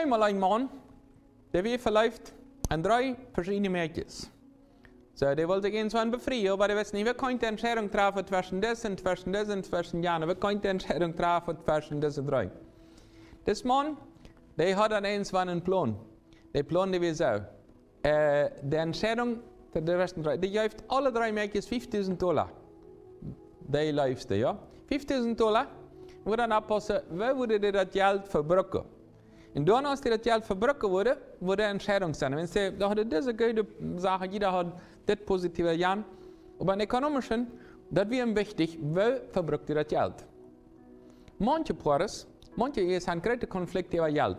einmal ein Mann, der wie verläuft an 3 verschiedene Mädchen. So, der wollte gehen zu einem Befreier, aber der weiß nicht, wer könnte Entscheidung treffen zwischen diesen, zwischen Jahren, wer könnte Entscheidung treffen zwischen diesen 3. Das Mann, der hat dann einen Plan. Der Plan, der will so, die Entscheidung für die resten 3, die gibt alle 3 Mädchen $5.000. Die läufst ja. $5.000, wo dann abpassen, wer würde dir das Geld verbrucken? Und dann, als die das Geld verbrucken wurde eine Entscheidung sein. Wenn sie da hat diese gute Sache, jeder hat das positive Jan, aber im Ökonomischen, das wäre wichtig, wer verbruckt das Geld? Manche haben große Konflikte über Geld.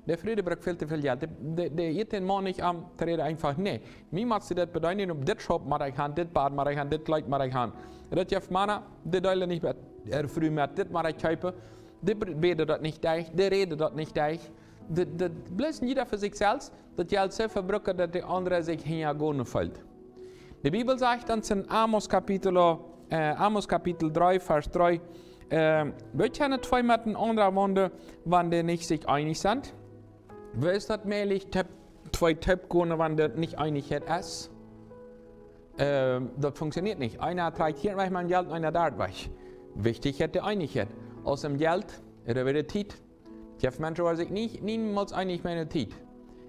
Der Friede braucht viel zu viel Geld. Der geht den Mann nicht an, der redet einfach, nee. Mir macht sie das bedeuten, ob das Shop mache ich an, das Bad mache ich an, das Kleid mache ich an. Das ist Männer, die Teile nicht mehr, früh mehr, das mache ich kaufen. Die beten dort nicht durch, die reden dort nicht durch. Die blößen jeder für sich selbst, das Geld so verbrucken, dass der andere sich hingehen fällt. Die Bibel sagt uns in Amos Kapitel 3, Vers 3, wir kennen 2 miteinander wohnen, wenn die nicht sich einig sind. Wer ist das mählich, 2 Töpfgone, wenn die nicht einig ist? Das funktioniert nicht. Einer trägt hier weg mein Geld und einer dort weg. Wichtig ist die Einigkeit. Aus dem Geld, oder wieder Zeit. Ich habe Menschen, die sich niemals einig mit der Zeit.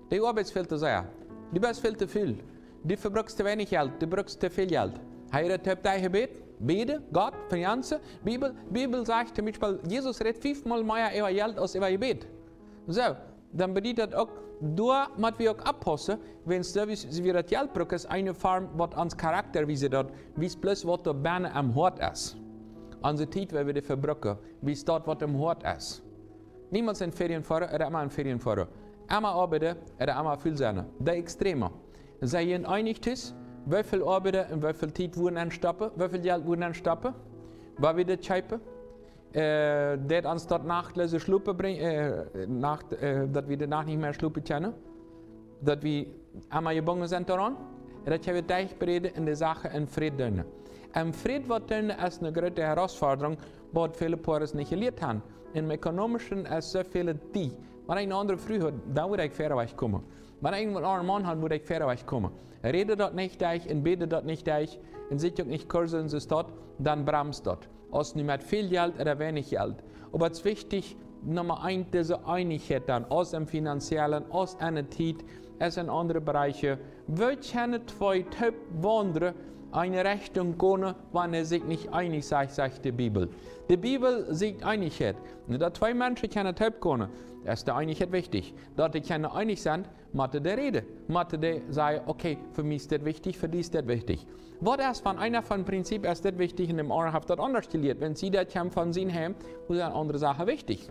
Die Arbeit viel zu sehr. Die bist viel zu viel. Die verbrauchst zu wenig Geld, die brauchst zu viel Geld. Heirat habt ihr Gebet, Bete, Gott, Finanzen. Bibel sagt zum Beispiel, Jesus redet 5-mal mehr über Geld als über Gebet. So, dann bedeutet das auch, da müssen wir auch abpassen, wenn es wie das Geld braucht, ist eine Form, was ans Charakter wie sie dort, wie es bloß was da Berne am Hort ist. Unsere Zeit, wenn wir die verbrauchen, wie es dort was am Hort ist. Niemand in Ferien fahren, oder immer in Ferien fahren. Einmal arbeiten, oder einmal viel sein. Der Extreme. Seien einig ist, wie viel arbeiten und wie viel Zeit wurden anstoppen, wie viel Geld wurden anstoppen, was wir das schreiben, das uns dort nachlesen, schlupen bringen, dass wir danach nicht mehr schlupen können, dass wir einmal gebunden sind daran, dass wir dich bereden in der Sache in Frieden. Frieden wird dann als eine große Herausforderung, was viele Paare nicht gelernt haben. Im Ökonomischen ist so viele die. Wenn ein anderer früh hat, dann würde ich fair kommen. Wenn ein anderer Mann hat, würde ich fair kommen. Redet dort nicht durch, und betet dort nicht durch, und sieht auch nicht Kurse in das dort, dann bremst dort. Aus nicht mit viel Geld oder wenig Geld. Aber es ist wichtig, Nummer 1, diese Einigkeit dann, aus dem Finanziellen, aus einer Zeit, aus in andere Bereiche. Wir können 2 Top-Wandern eine Richtung gehen, wenn sich nicht einig sind, sagt die Bibel. Die Bibel sagt Einigkeit. Und da 2 Menschen können Top gehen, ist die Einigkeit wichtig. Dort die können einig sind, müssen die reden. Müssen die sagen, okay, für mich ist das wichtig, für dich ist das wichtig. Was erst von einer von Prinzip ist das wichtig, und dem anderen hat das anders gelehrt. Wenn sie das von sich haben, ist eine andere Sache wichtig.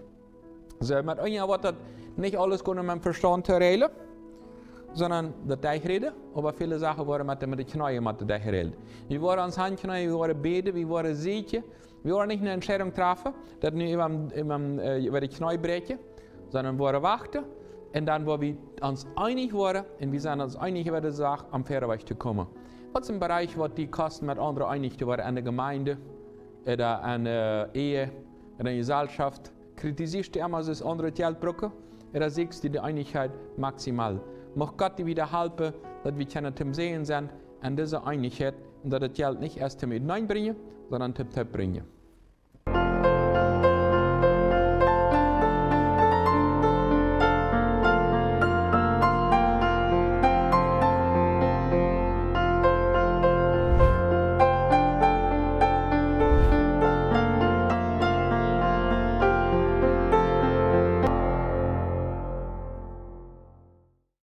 So, mit einer wird das nicht alles mit dem Verstand zu regeln, sondern das reden, aber viele Sachen waren mit den Knien mit dem reden. Wir waren ans Handknien, wir waren beten, wir waren siegen, wir waren nicht eine Entscheidung treffen, dass wir über die Knie brechen, sondern wir waren warten, und dann, wo wir uns einig waren, und wir sind uns einig über die Sache, am fairen Weg zu kommen. Was ist im Bereich, wo die Kosten mit anderen einig waren, an der Gemeinde, oder an der Ehe, in der Gesellschaft, kritisierst du immer das andere Geld brauchen, oder siehst du die Einigkeit maximal? Mag Gott dir wieder helfen, dass wir zum Sehen sind, an dieser Einigkeit, und dass das Geld nicht erst zum Hineinbringen, sondern zum Top bringen.